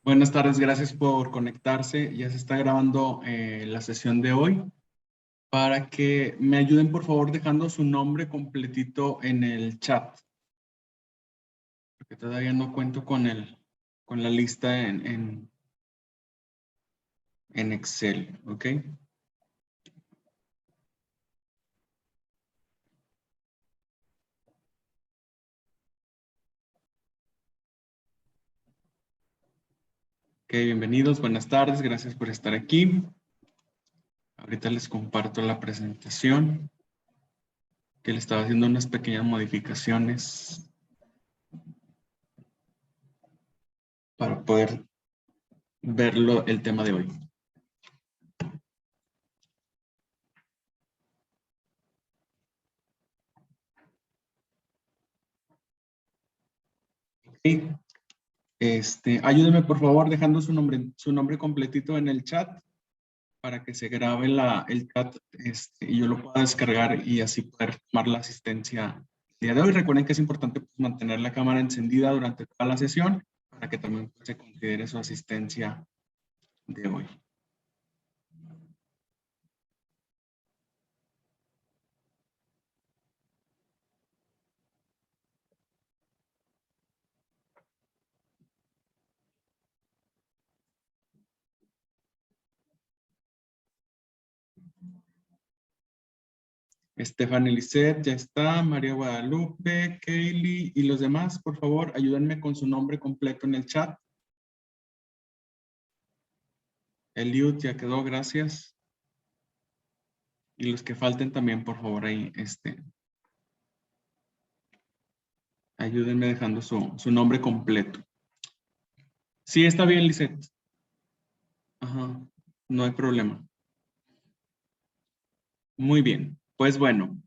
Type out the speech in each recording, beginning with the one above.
Buenas tardes, gracias por conectarse. Ya se está grabando la sesión de hoy. Para que me ayuden, por favor, dejando su nombre completito en el chat. Porque todavía no cuento con la lista en Excel, ¿ok? Ok, bienvenidos, buenas tardes, gracias por estar aquí. Ahorita les comparto la presentación, que le estaba haciendo unas pequeñas modificaciones para poder verlo el tema de hoy. Okay. Ayúdeme por favor dejando su nombre completito en el chat para que se grabe el chat y yo lo pueda descargar y así poder tomar la asistencia el día de hoy. Recuerden que es importante pues, mantener la cámara encendida durante toda la sesión para que también pues, se considere su asistencia de hoy. Stephanie Lisset, ya está. María Guadalupe, Kaylee y los demás, por favor, ayúdenme con su nombre completo en el chat. Eliud ya quedó, gracias. Y los que falten también, por favor, ahí, ayúdenme dejando su nombre completo. Sí, está bien, Lisset. Ajá, no hay problema. Muy bien, pues bueno.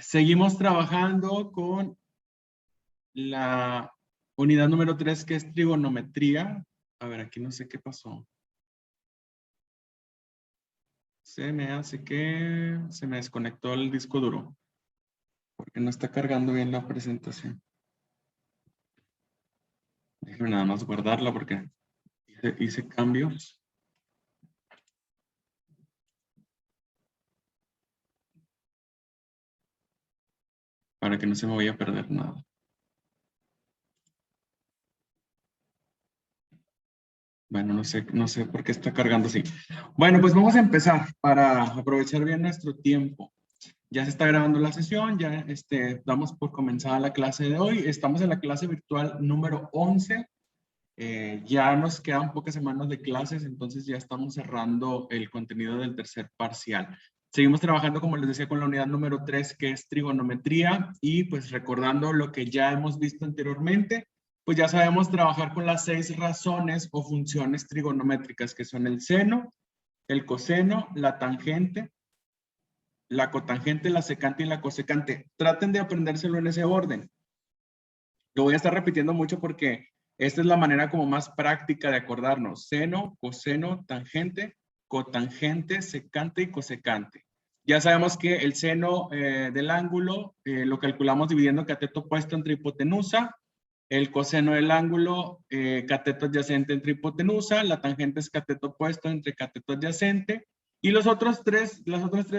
Seguimos trabajando con la unidad número 3, que es trigonometría. A ver, aquí no sé qué pasó. Se me hace que se me desconectó el disco duro. Porque no está cargando bien la presentación. Déjenme nada más guardarla porque hice cambios. Para que no se me vaya a perder nada. Bueno, no sé por qué está cargando así. Bueno, pues vamos a empezar para aprovechar bien nuestro tiempo. Ya se está grabando la sesión, ya damos por comenzada la clase de hoy. Estamos en la clase virtual número 11. Ya nos quedan pocas semanas de clases, entonces ya estamos cerrando el contenido del tercer parcial. Seguimos trabajando, como les decía, con la unidad número 3, que es trigonometría, y pues recordando lo que ya hemos visto anteriormente, pues ya sabemos trabajar con las 6 razones o funciones trigonométricas, que son el seno, el coseno, la tangente, la cotangente, la secante y la cosecante. Traten de aprendérselo en ese orden. Lo voy a estar repitiendo mucho porque esta es la manera como más práctica de acordarnos. Seno, coseno, tangente, cotangente, secante y cosecante. Ya sabemos que el seno del ángulo lo calculamos dividiendo cateto opuesto entre hipotenusa. El coseno del ángulo, cateto adyacente entre hipotenusa. La tangente es cateto opuesto entre cateto adyacente. Y las otras tres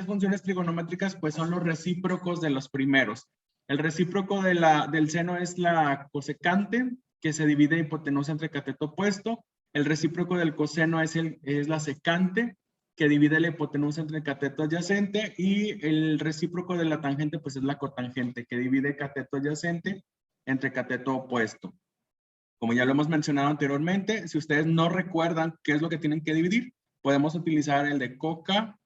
funciones trigonométricas pues son los recíprocos de los primeros. El recíproco del seno es la cosecante, que se divide hipotenusa entre cateto opuesto. El recíproco del coseno es la secante, que divide la hipotenusa entre cateto adyacente. Y el recíproco de la tangente pues es la cotangente, que divide cateto adyacente entre cateto opuesto. Como ya lo hemos mencionado anteriormente, si ustedes no recuerdan qué es lo que tienen que dividir, podemos utilizar el de coca,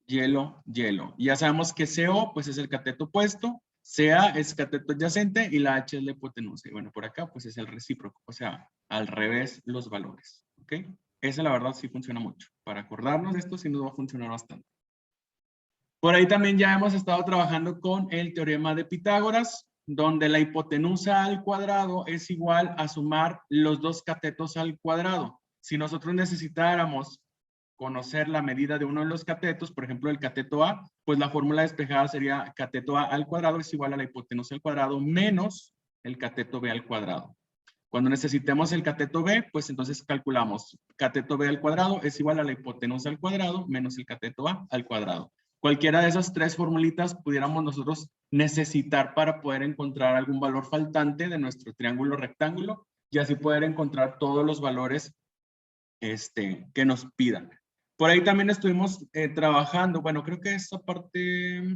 hielo, hielo. Y ya sabemos que CO pues es el cateto opuesto, CA es cateto adyacente y la H es la hipotenusa. Y bueno, por acá pues es el recíproco, o sea, al revés los valores. ¿Ok? Esa la verdad sí funciona mucho. Para acordarnos de esto sí nos va a funcionar bastante. Por ahí también ya hemos estado trabajando con el teorema de Pitágoras, donde la hipotenusa al cuadrado es igual a sumar los dos catetos al cuadrado. Si nosotros necesitáramos conocer la medida de uno de los catetos, por ejemplo el cateto A, pues la fórmula despejada sería cateto A al cuadrado es igual a la hipotenusa al cuadrado menos el cateto B al cuadrado. Cuando necesitemos el cateto B, pues entonces calculamos cateto B al cuadrado es igual a la hipotenusa al cuadrado menos el cateto A al cuadrado. Cualquiera de esas tres formulitas pudiéramos nosotros necesitar para poder encontrar algún valor faltante de nuestro triángulo rectángulo y así poder encontrar todos los valores que nos pidan. Por ahí también estuvimos trabajando, bueno, creo que esta parte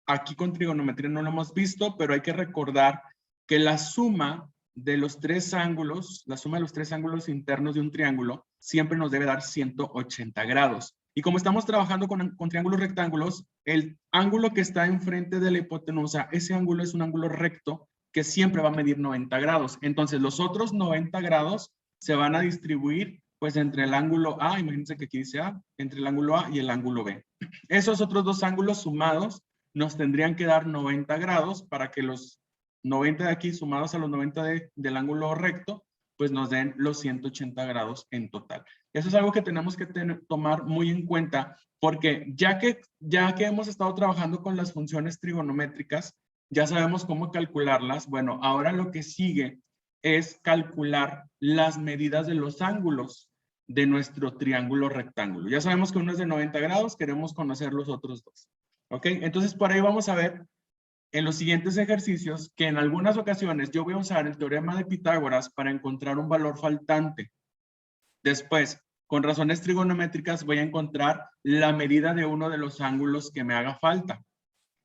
aquí con trigonometría no lo hemos visto, pero hay que recordar que la suma de los tres ángulos, la suma de los tres ángulos internos de un triángulo siempre nos debe dar 180 grados. Y como estamos trabajando con triángulos rectángulos, el ángulo que está enfrente de la hipotenusa, ese ángulo es un ángulo recto que siempre va a medir 90 grados. Entonces los otros 90 grados se van a distribuir pues entre el ángulo A, imagínense que aquí dice A, entre el ángulo A y el ángulo B. Esos otros dos ángulos sumados nos tendrían que dar 90 grados para que los 90 de aquí sumados a los 90 del ángulo recto, pues nos den los 180 grados en total. Eso es algo que tenemos que tomar muy en cuenta porque ya que hemos estado trabajando con las funciones trigonométricas, ya sabemos cómo calcularlas. Bueno, ahora lo que sigue es calcular las medidas de los ángulos de nuestro triángulo rectángulo. Ya sabemos que uno es de 90 grados, queremos conocer los otros dos. ¿Ok? Entonces, por ahí vamos a ver en los siguientes ejercicios que en algunas ocasiones yo voy a usar el teorema de Pitágoras para encontrar un valor faltante. Después, con razones trigonométricas voy a encontrar la medida de uno de los ángulos que me haga falta.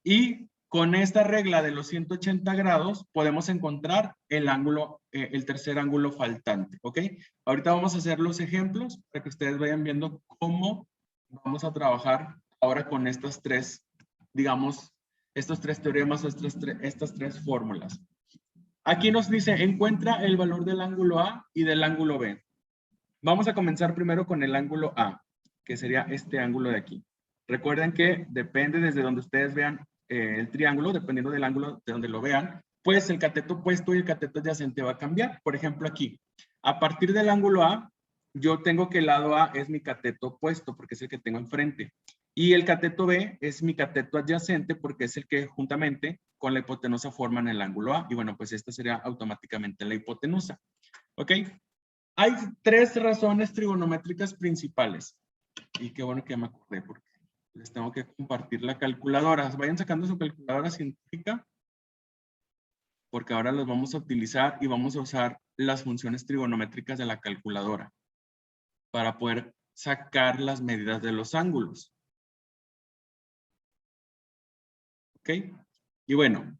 Y con esta regla de los 180 grados podemos encontrar el ángulo, el tercer ángulo faltante. ¿Ok? Ahorita vamos a hacer los ejemplos para que ustedes vayan viendo cómo vamos a trabajar ahora con estas tres, digamos, estos tres teoremas o estas tres fórmulas. Aquí nos dice, encuentra el valor del ángulo A y del ángulo B. Vamos a comenzar primero con el ángulo A, que sería este ángulo de aquí. Recuerden que depende desde donde ustedes vean el triángulo, dependiendo del ángulo de donde lo vean, pues el cateto opuesto y el cateto adyacente va a cambiar. Por ejemplo, aquí, a partir del ángulo A, yo tengo que el lado A es mi cateto opuesto, porque es el que tengo enfrente. Y el cateto B es mi cateto adyacente, porque es el que juntamente con la hipotenusa forman el ángulo A. Y bueno, pues esta sería automáticamente la hipotenusa. ¿Ok? Hay tres razones trigonométricas principales. Y qué bueno que me acordé, porque les tengo que compartir la calculadora. Vayan sacando su calculadora científica, porque ahora las vamos a utilizar y vamos a usar las funciones trigonométricas de la calculadora para poder sacar las medidas de los ángulos. ¿Ok? Y bueno,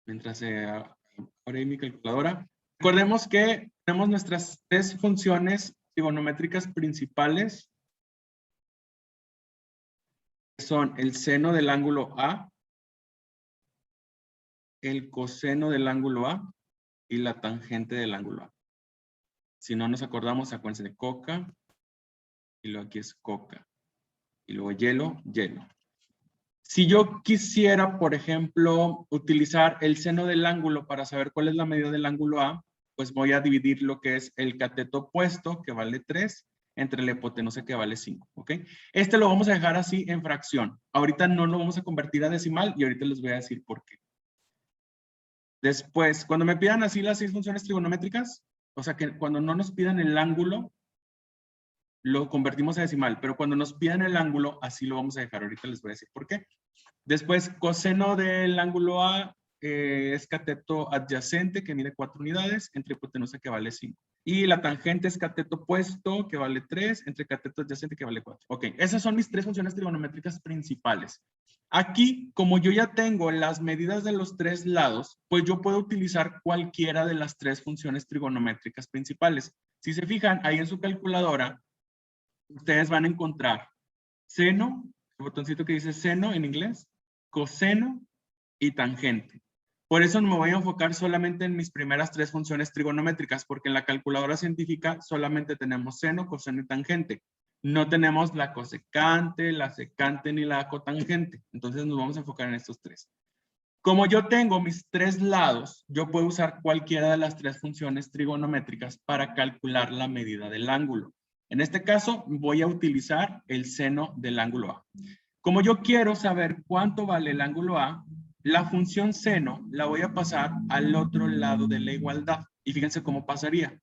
mientras abre mi calculadora, recordemos que tenemos nuestras tres funciones trigonométricas principales, que son el seno del ángulo A, el coseno del ángulo A y la tangente del ángulo A. Si no nos acordamos, acuérdense de coca, y luego aquí es coca, y luego hielo, hielo. Si yo quisiera, por ejemplo, utilizar el seno del ángulo para saber cuál es la medida del ángulo A, pues voy a dividir lo que es el cateto opuesto, que vale 3, entre la hipotenusa, que vale 5, ¿ok? Este lo vamos a dejar así en fracción. Ahorita no lo vamos a convertir a decimal y ahorita les voy a decir por qué. Después, cuando me pidan así las 6 funciones trigonométricas, o sea que cuando no nos pidan el ángulo, lo convertimos a decimal, pero cuando nos pidan el ángulo, así lo vamos a dejar. Ahorita les voy a decir por qué. Después, coseno del ángulo A es cateto adyacente, que mide 4 unidades, entre hipotenusa, que vale 5. Y la tangente es cateto opuesto, que vale 3, entre cateto adyacente, que vale 4. Ok, esas son mis tres funciones trigonométricas principales. Aquí, como yo ya tengo las medidas de los tres lados, pues yo puedo utilizar cualquiera de las tres funciones trigonométricas principales. Si se fijan, ahí en su calculadora, ustedes van a encontrar seno, el botoncito que dice seno en inglés, coseno y tangente. Por eso no me voy a enfocar solamente en mis primeras tres funciones trigonométricas, porque en la calculadora científica solamente tenemos seno, coseno y tangente. No tenemos la cosecante, la secante ni la cotangente. Entonces nos vamos a enfocar en estos tres. Como yo tengo mis tres lados, yo puedo usar cualquiera de las tres funciones trigonométricas para calcular la medida del ángulo. En este caso, voy a utilizar el seno del ángulo A. Como yo quiero saber cuánto vale el ángulo A, la función seno la voy a pasar al otro lado de la igualdad. Y fíjense cómo pasaría.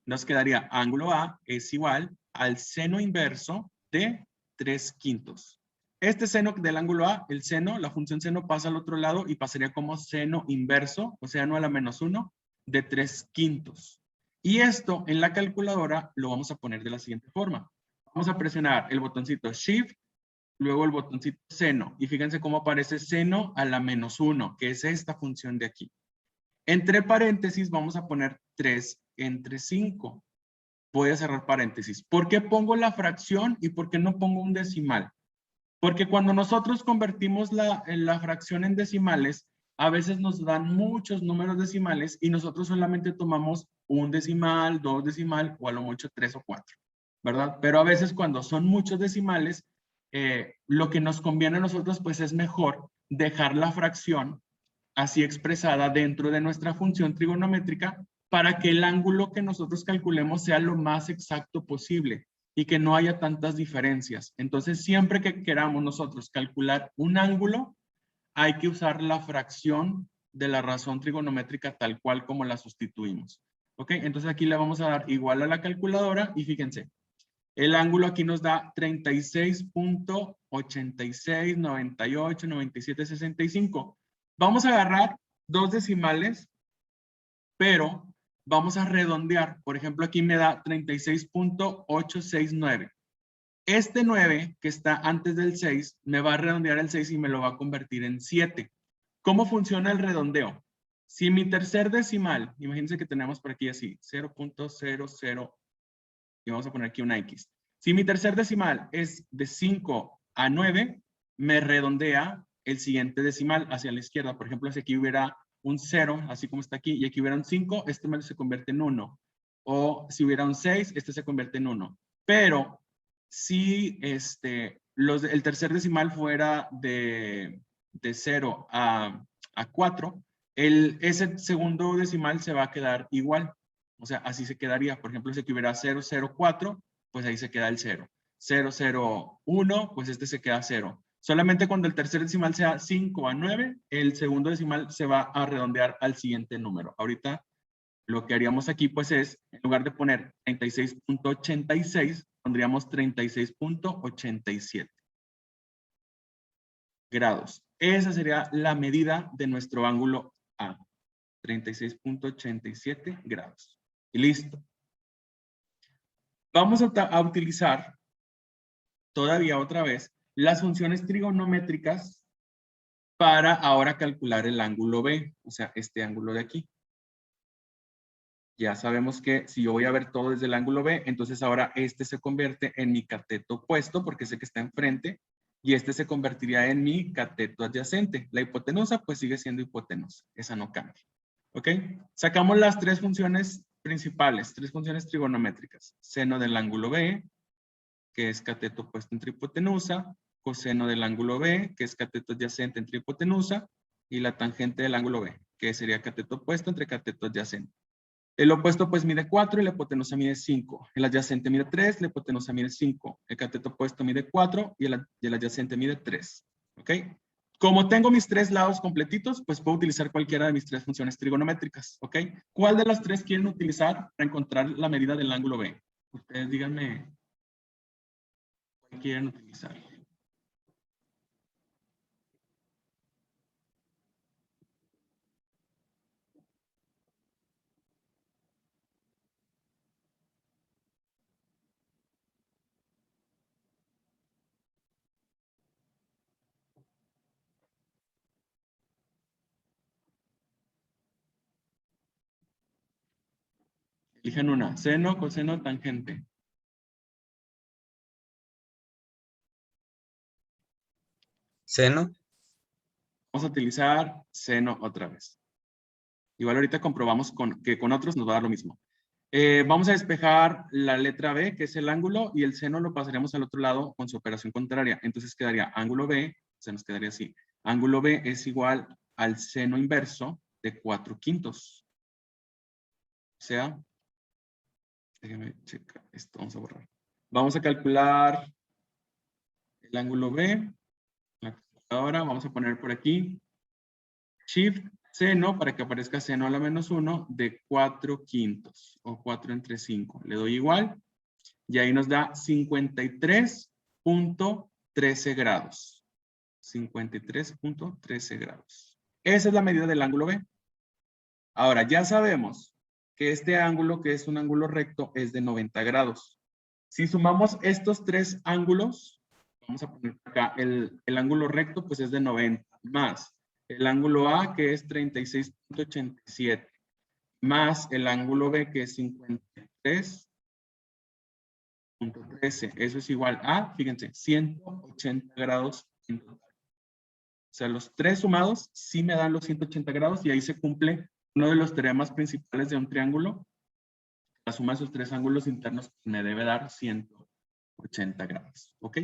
Nos quedaría ángulo A es igual al seno inverso de 3/5. Este seno del ángulo A, el seno, la función seno pasa al otro lado y pasaría como seno inverso, o sea, no a la -1, de 3/5. Y esto en la calculadora lo vamos a poner de la siguiente forma. Vamos a presionar el botoncito Shift, luego el botoncito seno. Y fíjense cómo aparece seno a la -1, que es esta función de aquí. Entre paréntesis vamos a poner 3 entre 5. Voy a cerrar paréntesis. ¿Por qué pongo la fracción y por qué no pongo un decimal? Porque cuando nosotros convertimos la fracción en decimales, a veces nos dan muchos números decimales y nosotros solamente tomamos un decimal, dos decimal o a lo mucho 3 o 4, ¿verdad? Pero a veces cuando son muchos decimales, lo que nos conviene a nosotros pues es mejor dejar la fracción así expresada dentro de nuestra función trigonométrica para que el ángulo que nosotros calculemos sea lo más exacto posible y que no haya tantas diferencias. Entonces, siempre que queramos nosotros calcular un ángulo, hay que usar la fracción de la razón trigonométrica tal cual como la sustituimos. ¿Ok? Entonces aquí le vamos a dar igual a la calculadora y fíjense, el ángulo aquí nos da 36.86, 98, 97, 65. Vamos a agarrar dos decimales, pero vamos a redondear. Por ejemplo, aquí me da 36.869. Este 9 que está antes del 6 me va a redondear el 6 y me lo va a convertir en 7. ¿Cómo funciona el redondeo? Si mi tercer decimal, imagínense que tenemos por aquí así, 0.00, y vamos a poner aquí una X. Si mi tercer decimal es de 5 a 9, me redondea el siguiente decimal hacia la izquierda. Por ejemplo, si aquí hubiera un 0, así como está aquí, y aquí hubiera un 5, este se convierte en 1. O si hubiera un 6, este se convierte en 1. Pero si el tercer decimal fuera de 0 a 4, ese segundo decimal se va a quedar igual. O sea, así se quedaría. Por ejemplo, si aquí hubiera 004, pues ahí se queda el 0. 001, pues este se queda 0. Solamente cuando el tercer decimal sea 5 a 9, el segundo decimal se va a redondear al siguiente número. Ahorita lo que haríamos aquí pues es, en lugar de poner 36.86, pondríamos 36.87 grados. Esa sería la medida de nuestro ángulo A. 36.87 grados. Y listo. Vamos a utilizar todavía otra vez las funciones trigonométricas para ahora calcular el ángulo B, o sea, este ángulo de aquí. Ya sabemos que si yo voy a ver todo desde el ángulo B, entonces ahora este se convierte en mi cateto opuesto, porque es el que está enfrente, y este se convertiría en mi cateto adyacente. La hipotenusa pues sigue siendo hipotenusa, esa no cambia. ¿Ok? Sacamos las tres funciones principales, tres funciones trigonométricas. Seno del ángulo B, que es cateto opuesto entre hipotenusa, coseno del ángulo B, que es cateto adyacente entre hipotenusa, y la tangente del ángulo B, que sería cateto opuesto entre cateto adyacente. El opuesto pues mide 4 y la hipotenusa mide 5. El adyacente mide 3, la hipotenusa mide 5. El cateto opuesto mide 4 y el adyacente mide 3. ¿Ok? Como tengo mis tres lados completitos, pues puedo utilizar cualquiera de mis tres funciones trigonométricas. ¿Ok? ¿Cuál de las tres quieren utilizar para encontrar la medida del ángulo B? Ustedes díganme cuál quieren utilizar. Elijan una. Seno, coseno, tangente. Seno. Vamos a utilizar seno otra vez. Igual ahorita comprobamos que con otros nos va a dar lo mismo. Vamos a despejar la letra B, que es el ángulo, y el seno lo pasaremos al otro lado con su operación contraria. Entonces quedaría ángulo B, se nos quedaría así. Ángulo B es igual al seno inverso de 4/5. O sea, déjenme checar esto, vamos a borrar. Vamos a calcular el ángulo B. La calculadora, vamos a poner por aquí Shift seno para que aparezca seno a la menos 1 de 4/5 o 4/5. Le doy igual y ahí nos da 53.13 grados. 53.13 grados. Esa es la medida del ángulo B. Ahora, ya sabemos que este ángulo, que es un ángulo recto, es de 90 grados. Si sumamos estos tres ángulos, vamos a poner acá el ángulo recto, pues es de 90, más el ángulo A, que es 36.87, más el ángulo B, que es 53.13. Eso es igual a, fíjense, 180 grados en total. O sea, los tres sumados sí me dan los 180 grados y ahí se cumple uno de los teoremas principales de un triángulo. La suma de esos tres ángulos internos me debe dar 180 grados. ¿Ok?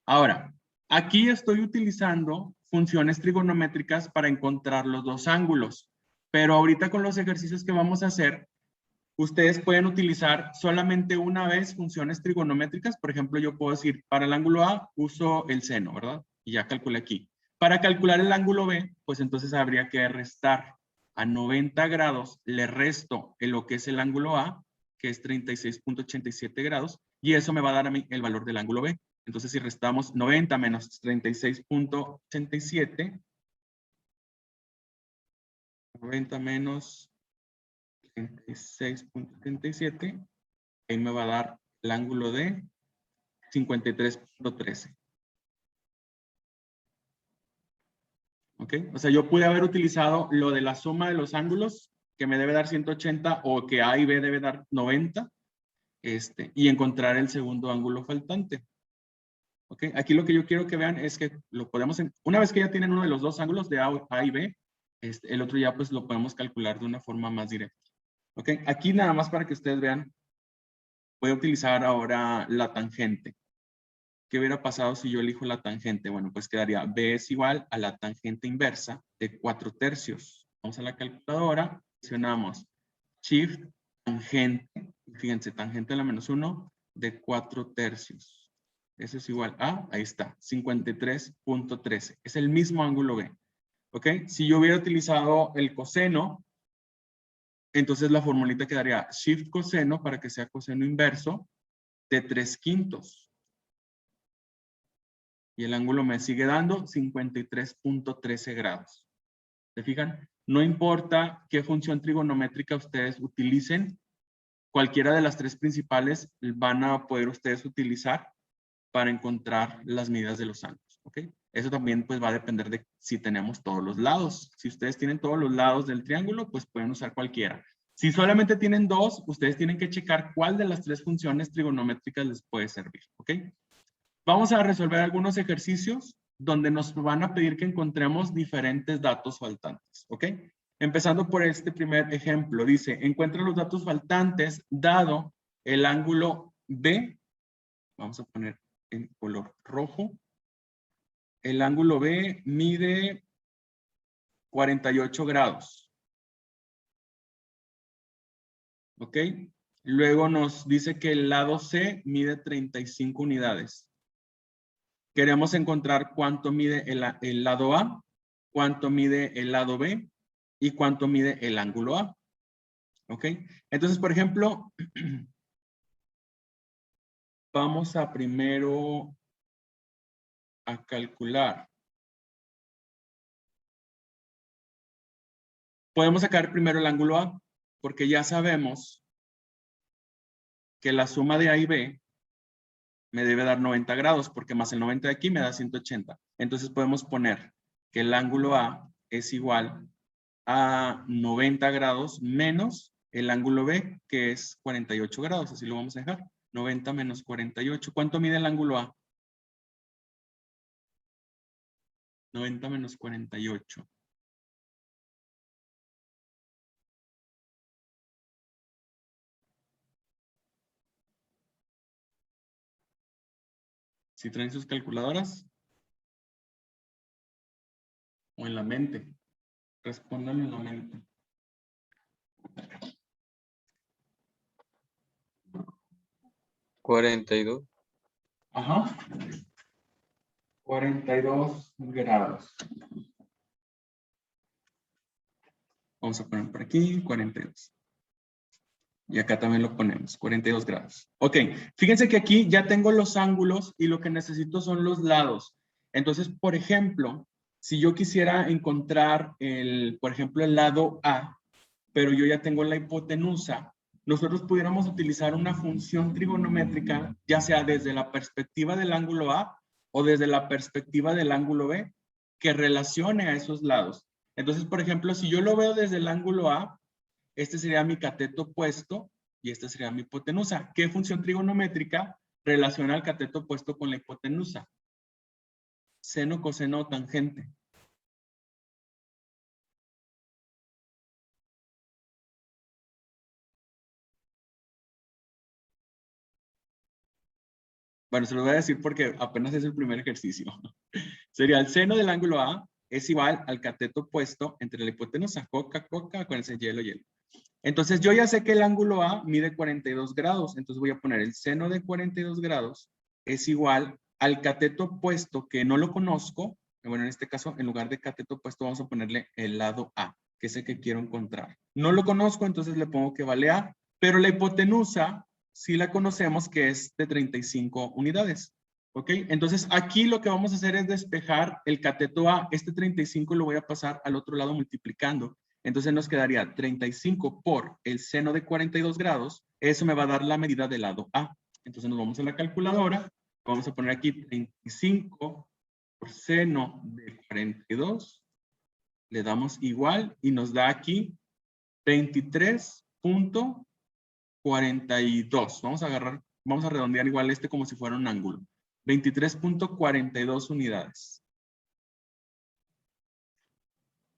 Ahora, aquí estoy utilizando funciones trigonométricas para encontrar los dos ángulos. Pero ahorita con los ejercicios que vamos a hacer, ustedes pueden utilizar solamente una vez funciones trigonométricas. Por ejemplo, yo puedo decir, para el ángulo A uso el seno, ¿verdad? Y ya calculé aquí. Para calcular el ángulo B, pues entonces habría que restar. A 90 grados le resto en lo que es el ángulo A, que es 36.87 grados, y eso me va a dar a mí el valor del ángulo B. Entonces, si restamos 90 menos 36.87, 90 menos 36.77, ahí me va a dar el ángulo de 53.13. ¿Ok? O sea, yo pude haber utilizado lo de la suma de los ángulos, que me debe dar 180, o que A y B debe dar 90, y encontrar el segundo ángulo faltante. ¿Ok? Aquí lo que yo quiero que vean es que lo podemos, una vez que ya tienen uno de los dos ángulos de A y B, el otro ya pues lo podemos calcular de una forma más directa. ¿Ok? Aquí nada más para que ustedes vean, voy a utilizar ahora la tangente. ¿Qué hubiera pasado si yo elijo la tangente? Bueno, pues quedaría B es igual a la tangente inversa de 4/3. Vamos a la calculadora, presionamos Shift, tangente, fíjense, tangente a la menos 1 de 4/3. Eso es igual a, ahí está, 53.13. Es el mismo ángulo B. ¿Ok? Si yo hubiera utilizado el coseno, entonces la formulita quedaría Shift coseno para que sea coseno inverso de 3/5. Y el ángulo me sigue dando 53.13 grados. ¿Se fijan? No importa qué función trigonométrica ustedes utilicen, cualquiera de las tres principales van a poder ustedes utilizar para encontrar las medidas de los ángulos. ¿Ok? Eso también pues va a depender de si tenemos todos los lados. Si ustedes tienen todos los lados del triángulo, pues pueden usar cualquiera. Si solamente tienen dos, ustedes tienen que checar cuál de las tres funciones trigonométricas les puede servir. ¿Ok? Vamos a resolver algunos ejercicios donde nos van a pedir que encontremos diferentes datos faltantes, ¿ok? Empezando por este primer ejemplo, dice, encuentra los datos faltantes dado el ángulo B, vamos a poner en color rojo, el ángulo B mide 48 grados, ¿ok? Luego nos dice que el lado C mide 35 unidades. Queremos encontrar cuánto mide el lado A, cuánto mide el lado B y cuánto mide el ángulo A. ¿Ok? Entonces, por ejemplo, vamos a primero a calcular. Podemos sacar primero el ángulo A, porque ya sabemos que la suma de A y B me debe dar 90 grados, porque más el 90 de aquí me da 180. Entonces podemos poner que el ángulo A es igual a 90 grados menos el ángulo B, que es 48 grados. Así lo vamos a dejar. 90 menos 48. ¿Cuánto mide el ángulo A? 90 menos 48. ¿Si traen sus calculadoras? ¿O en la mente? Respondan en la mente. $42. Ajá. 42 grados. Vamos a poner por aquí 42. Y acá también lo ponemos, 42 grados. Ok, fíjense que aquí ya tengo los ángulos y lo que necesito son los lados. Entonces, por ejemplo, si yo quisiera encontrar, por ejemplo, el lado A, pero yo ya tengo la hipotenusa, nosotros pudiéramos utilizar una función trigonométrica, ya sea desde la perspectiva del ángulo A o desde la perspectiva del ángulo B, que relacione a esos lados. Entonces, por ejemplo, si yo lo veo desde el ángulo A, este sería mi cateto opuesto y esta sería mi hipotenusa. ¿Qué función trigonométrica relaciona el cateto opuesto con la hipotenusa? Seno, coseno o tangente. Bueno, se lo voy a decir porque apenas es el primer ejercicio. Sería el seno del ángulo A es igual al cateto opuesto entre la hipotenusa. Coca, coca, con ese hielo, hielo. Entonces yo ya sé que el ángulo A mide 42 grados. Entonces voy a poner el seno de 42 grados es igual al cateto opuesto que no lo conozco. Bueno, en este caso, en lugar de cateto opuesto, vamos a ponerle el lado A, que es el que quiero encontrar. No lo conozco, entonces le pongo que vale A, pero la hipotenusa sí la conocemos, que es de 35 unidades. ¿Ok? Entonces aquí lo que vamos a hacer es despejar el cateto A. Este 35 lo voy a pasar al otro lado multiplicando. Entonces nos quedaría 35 por el seno de 42 grados. Eso me va a dar la medida del lado A. Entonces nos vamos a la calculadora. Vamos a poner aquí 35 por seno de 42. Le damos igual y nos da aquí 23.42. Vamos a redondear igual este como si fuera un ángulo. 23.42 unidades.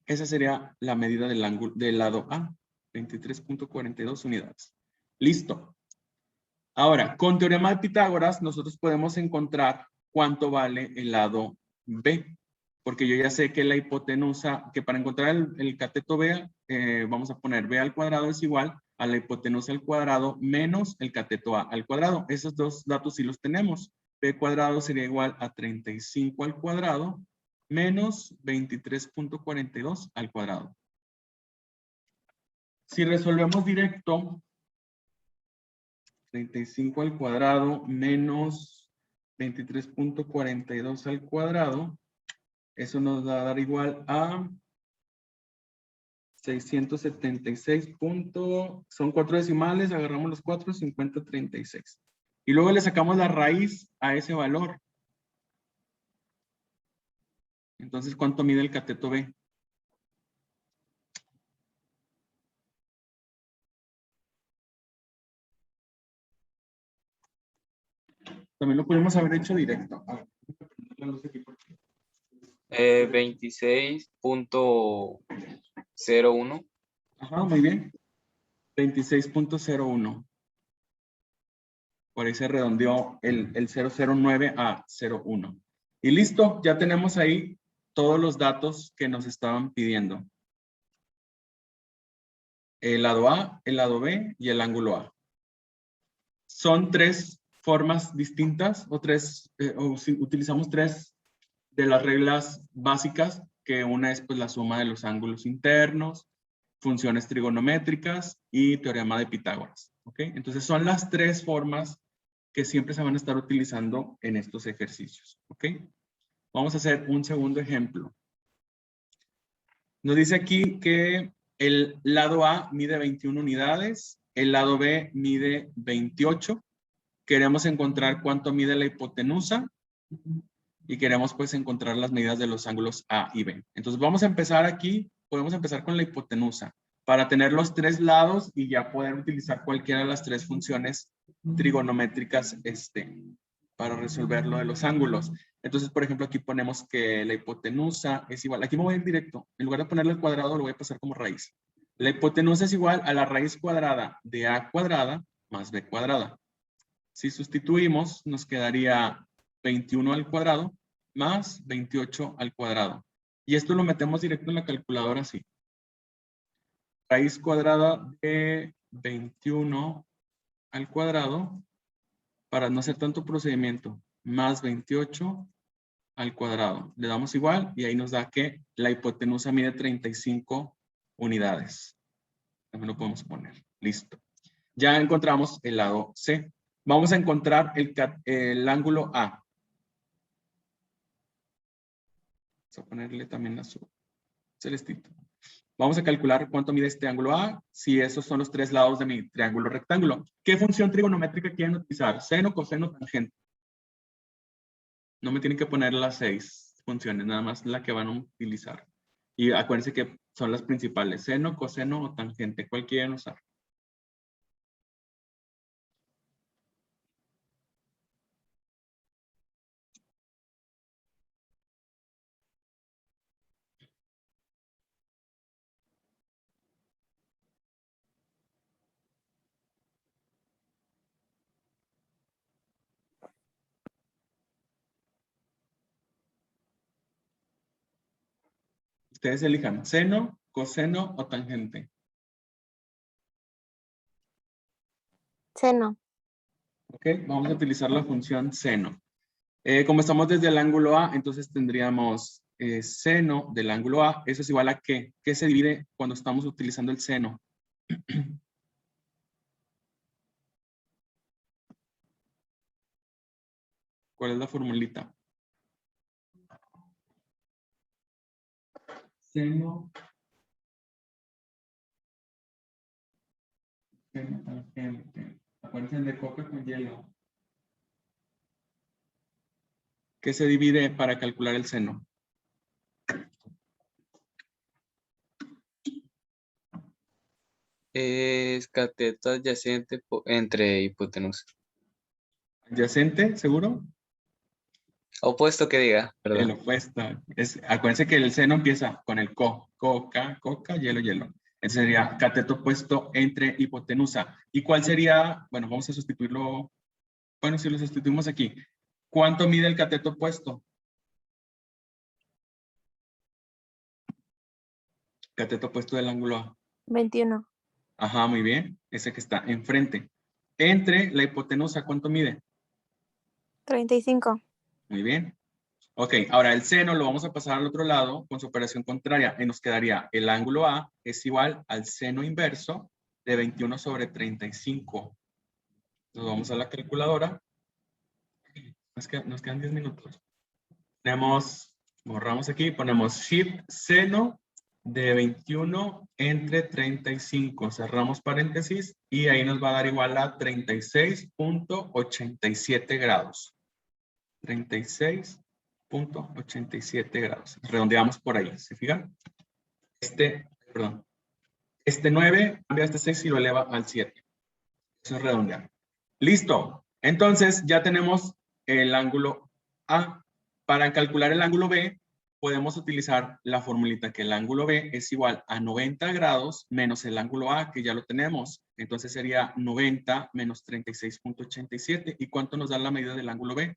Esa sería la medida del ángulo del lado A. 23.42 unidades. Listo. Ahora, con teorema de Pitágoras, nosotros podemos encontrar cuánto vale el lado B. Porque yo ya sé que la hipotenusa, que para encontrar el cateto B, vamos a poner B al cuadrado es igual a la hipotenusa al cuadrado menos el cateto A al cuadrado. Esos dos datos sí los tenemos. B cuadrado sería igual a 35 al cuadrado menos 23.42 al cuadrado. Si resolvemos directo, 35 al cuadrado menos 23.42 al cuadrado, eso nos va a dar igual a 676 son 4 decimales, agarramos los 4, 50, 36. Y luego le sacamos la raíz a ese valor. Entonces, ¿cuánto mide el cateto B? También lo podemos haber hecho directo. A ver, la luz aquí por aquí. 26.01. Ajá, muy bien. 26.01. Por ahí se redondeó el 009 a 01. Y listo, ya tenemos ahí todos los datos que nos estaban pidiendo. El lado A, el lado B y el ángulo A. Son tres formas distintas utilizamos tres de las reglas básicas, que una es pues la suma de los ángulos internos, funciones trigonométricas y teorema de Pitágoras. ¿Ok? Entonces son las tres formas que siempre se van a estar utilizando en estos ejercicios. ¿Ok? Vamos a hacer un segundo ejemplo. Nos dice aquí que el lado A mide 21 unidades, el lado B mide 28. Queremos encontrar cuánto mide la hipotenusa y queremos pues encontrar las medidas de los ángulos A y B. Entonces vamos a empezar aquí, podemos empezar con la hipotenusa para tener los tres lados y ya poder utilizar cualquiera de las tres funciones trigonométricas para resolver lo de los ángulos. Entonces, por ejemplo, aquí ponemos que la hipotenusa es igual, aquí me voy a ir directo, en lugar de ponerle el cuadrado lo voy a pasar como raíz. La hipotenusa es igual a la raíz cuadrada de A cuadrada más B cuadrada. Si sustituimos, nos quedaría 21 al cuadrado más 28 al cuadrado. Y esto lo metemos directo en la calculadora así. Raíz cuadrada de 21 al cuadrado, para no hacer tanto procedimiento, más 28 al cuadrado. Le damos igual y ahí nos da que la hipotenusa mide 35 unidades. También lo podemos poner. Listo. Ya encontramos el lado C. Vamos a encontrar el ángulo A. Vamos a ponerle también azul celestito. Vamos a calcular cuánto mide este ángulo A, si esos son los tres lados de mi triángulo rectángulo. ¿Qué función trigonométrica quieren utilizar? Seno, coseno, tangente. No me tienen que poner las 6 funciones, nada más la que van a utilizar. Y acuérdense que son las principales, seno, coseno o tangente. ¿Cuál quieren usar? Ustedes elijan seno, coseno o tangente. Seno. Ok, vamos a utilizar la función seno. Como estamos desde el ángulo A, entonces tendríamos seno del ángulo A. Eso es igual a ¿qué? ¿Qué se divide cuando estamos utilizando el seno? ¿Cuál es la formulita? Seno. Seno tangente. Acuérdense de coca con hielo. ¿Qué se divide para calcular el seno? Es cateto adyacente entre hipotenusa. ¿Adyacente, seguro? Opuesto que diga, El perdón. opuesto. Acuérdense que el seno empieza con el coca, hielo, hielo. Ese sería cateto opuesto entre hipotenusa. ¿Y cuál sería? Bueno, vamos a sustituirlo. Bueno, si lo sustituimos aquí. ¿Cuánto mide el cateto opuesto? Cateto opuesto del ángulo A. 21. Ajá, muy bien. Ese que está enfrente. Entre la hipotenusa, ¿cuánto mide? 35. Muy bien. Ok, ahora el seno lo vamos a pasar al otro lado con su operación contraria y nos quedaría el ángulo A es igual al seno inverso de 21 sobre 35. Nos vamos a la calculadora. Nos quedan 10 minutos. Borramos aquí, ponemos shift seno de 21 entre 35. Cerramos paréntesis y ahí nos va a dar igual a 36.87 grados. 36.87 grados. Redondeamos por ahí, ¿se fijan? Este 9 cambia este 6 y lo eleva al 7. Eso es redondear. Listo. Entonces ya tenemos el ángulo A. Para calcular el ángulo B, podemos utilizar la formulita que el ángulo B es igual a 90 grados menos el ángulo A, que ya lo tenemos. Entonces sería 90 menos 36.87. ¿Y cuánto nos da la medida del ángulo B?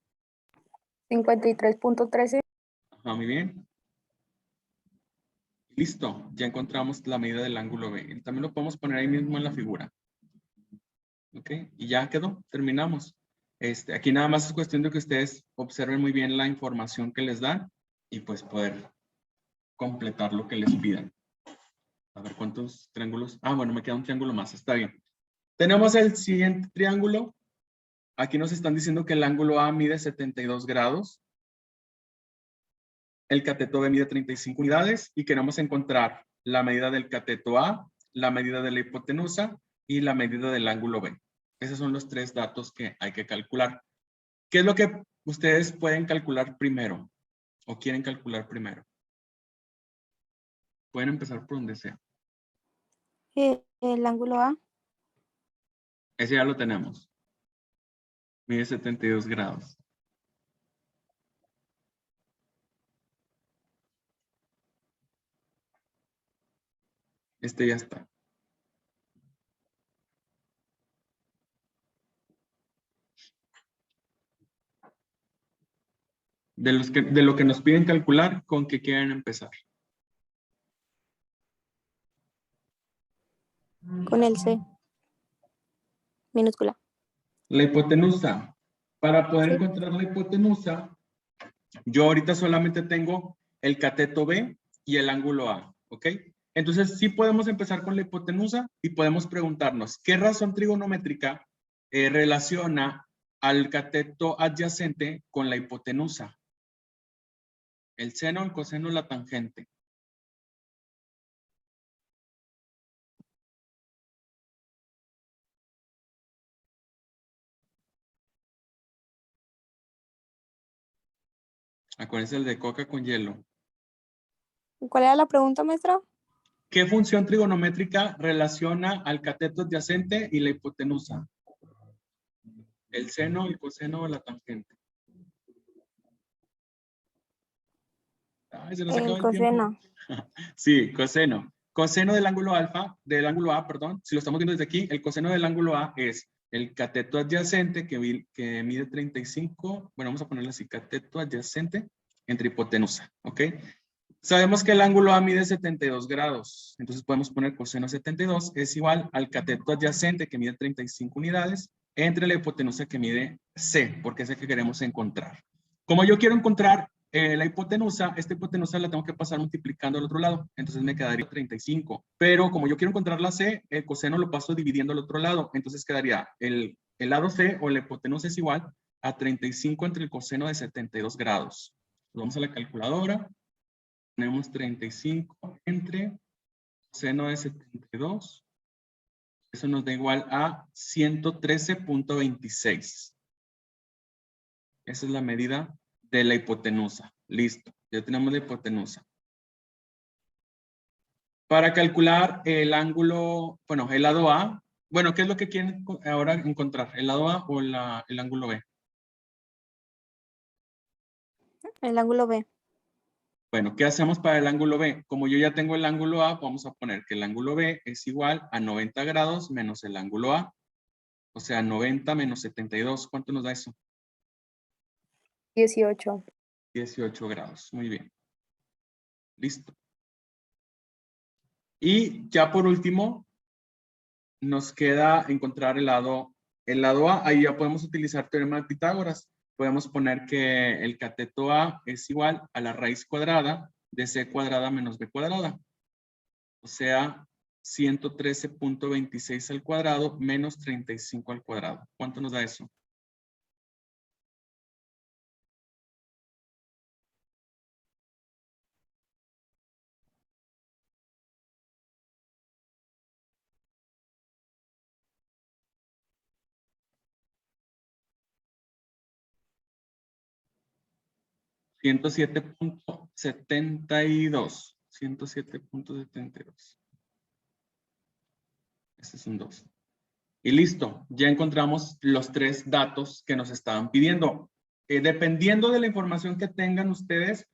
53.13. Ajá, muy bien. Listo, ya encontramos la medida del ángulo B. También lo podemos poner ahí mismo en la figura. Ok, y ya quedó, terminamos. Aquí nada más es cuestión de que ustedes observen muy bien la información que les dan y pues poder completar lo que les pidan. A ver cuántos triángulos. Ah, bueno, me queda un triángulo más, está bien. Tenemos el siguiente triángulo. Aquí nos están diciendo que el ángulo A mide 72 grados. El cateto B mide 35 unidades y queremos encontrar la medida del cateto A, la medida de la hipotenusa y la medida del ángulo B. Esos son los tres datos que hay que calcular. ¿Qué es lo que ustedes pueden calcular primero o quieren calcular primero? Pueden empezar por donde sea. El ángulo A. Ese ya lo tenemos. Mide 72 grados. Este ya está. De lo que nos piden calcular, ¿con qué quieren empezar? Con el C. Minúscula. La hipotenusa. Para poder Sí. encontrar la hipotenusa, yo ahorita solamente tengo el cateto B y el ángulo A, ¿ok? Entonces, sí podemos empezar con la hipotenusa y podemos preguntarnos, ¿qué razón trigonométrica relaciona al cateto adyacente con la hipotenusa? El seno, el coseno, la tangente. Acuérdense el de coca con hielo. ¿Cuál era la pregunta, maestra? ¿Qué función trigonométrica relaciona al cateto adyacente y la hipotenusa? El seno, el coseno o la tangente. Ay, se nos El acaba el tiempo. coseno. Sí, coseno. Coseno del ángulo alfa, del ángulo A, perdón. Si lo estamos viendo desde aquí, el coseno del ángulo A es el cateto adyacente que mide 35. Bueno, vamos a ponerle así, cateto adyacente entre hipotenusa, ¿ok? Sabemos que el ángulo A mide 72 grados. Entonces podemos poner coseno de 72 es igual al cateto adyacente que mide 35 unidades entre la hipotenusa que mide C, porque es el que queremos encontrar. Como yo quiero encontrar la hipotenusa, esta hipotenusa la tengo que pasar multiplicando al otro lado. Entonces me quedaría 35. Pero como yo quiero encontrar la C, el coseno lo paso dividiendo al otro lado. Entonces quedaría el lado C o la hipotenusa es igual a 35 entre el coseno de 72 grados. Vamos a la calculadora. Tenemos 35 entre seno de 72. Eso nos da igual a 113.26. Esa es la medida de la hipotenusa. Listo, ya tenemos la hipotenusa. Para calcular el ángulo, bueno, el lado A, bueno, ¿qué es lo que quieren ahora encontrar? ¿El lado A o el ángulo B? El ángulo B. Bueno, ¿qué hacemos para el ángulo B? Como yo ya tengo el ángulo A, vamos a poner que el ángulo B es igual a 90 grados menos el ángulo A. O sea, 90 menos 72. ¿Cuánto nos da eso? 18. 18 grados. Muy bien. Listo. Y ya por último, nos queda encontrar el lado A. Ahí ya podemos utilizar teorema de Pitágoras. Podemos poner que el cateto A es igual a la raíz cuadrada de C cuadrada menos B cuadrada. O sea, 113.26 al cuadrado menos 35 al cuadrado. ¿Cuánto nos da eso? $107.72. 107.72. Ese es un 2. Y listo, ya encontramos los tres datos que nos estaban pidiendo. Dependiendo de la información que tengan ustedes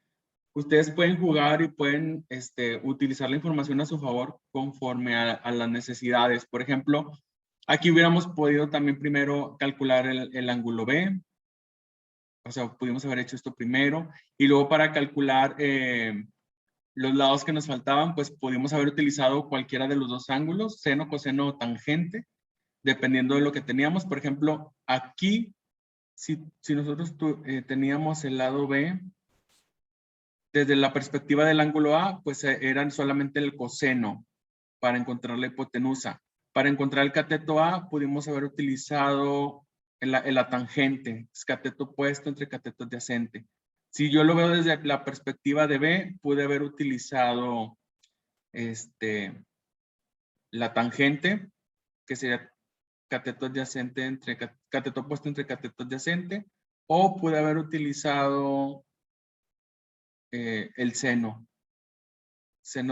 pueden jugar y pueden utilizar la información a su favor conforme a las necesidades. Por ejemplo, aquí hubiéramos podido también primero calcular el ángulo B. O sea, pudimos haber hecho esto primero. Y luego para calcular los lados que nos faltaban, pues pudimos haber utilizado cualquiera de los dos ángulos, seno, coseno o tangente, dependiendo de lo que teníamos. Por ejemplo, aquí, si nosotros teníamos el lado B, desde la perspectiva del ángulo A, pues eran solamente el coseno para encontrar la hipotenusa. Para encontrar el cateto A, pudimos haber utilizado la tangente, es cateto opuesto entre cateto adyacente. Si yo lo veo desde la perspectiva de B, pude haber utilizado la tangente, que sería cateto adyacente entre cateto opuesto entre cateto adyacente, o pude haber utilizado el seno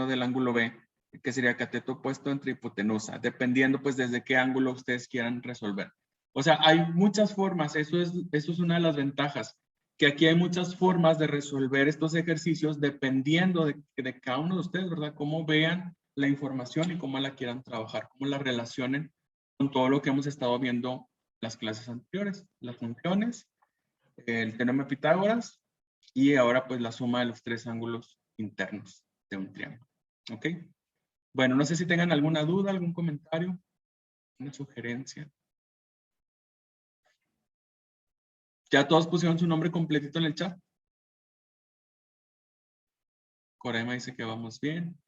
del ángulo B, que sería cateto opuesto entre hipotenusa, dependiendo pues desde qué ángulo ustedes quieran resolver. O sea, hay muchas formas, eso es una de las ventajas, que aquí hay muchas formas de resolver estos ejercicios dependiendo de cada uno de ustedes, ¿verdad? Cómo vean la información y cómo la quieran trabajar, cómo la relacionen con todo lo que hemos estado viendo las clases anteriores, las funciones, el teorema de Pitágoras y ahora pues la suma de los tres ángulos internos de un triángulo. ¿Ok? Bueno, no sé si tengan alguna duda, algún comentario, una sugerencia. ¿Ya todos pusieron su nombre completito en el chat? Corema dice que vamos bien.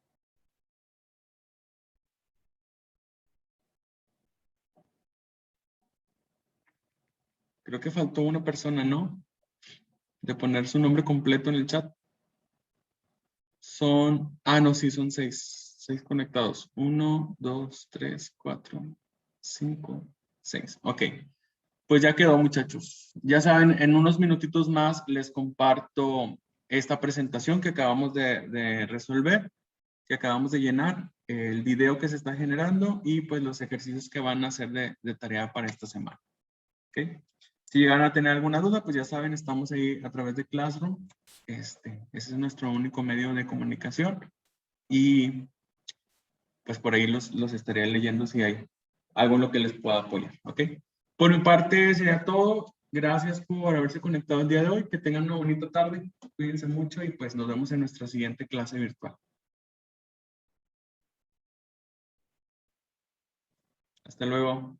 Creo que faltó una persona, ¿no? De poner su nombre completo en el chat. No, sí, son 6. 6 conectados. 1, 2, 3, 4, 5, 6. Ok. Pues ya quedó, muchachos. Ya saben, en unos minutitos más les comparto esta presentación que acabamos de resolver, que acabamos de llenar, el video que se está generando y pues los ejercicios que van a hacer de tarea para esta semana. ¿Ok? Si llegan a tener alguna duda, pues ya saben, estamos ahí a través de Classroom. Ese es nuestro único medio de comunicación. Y pues por ahí los estaré leyendo si hay algo en lo que les pueda apoyar. ¿Ok? Por mi parte sería todo. Gracias por haberse conectado el día de hoy. Que tengan una bonita tarde. Cuídense mucho y pues nos vemos en nuestra siguiente clase virtual. Hasta luego.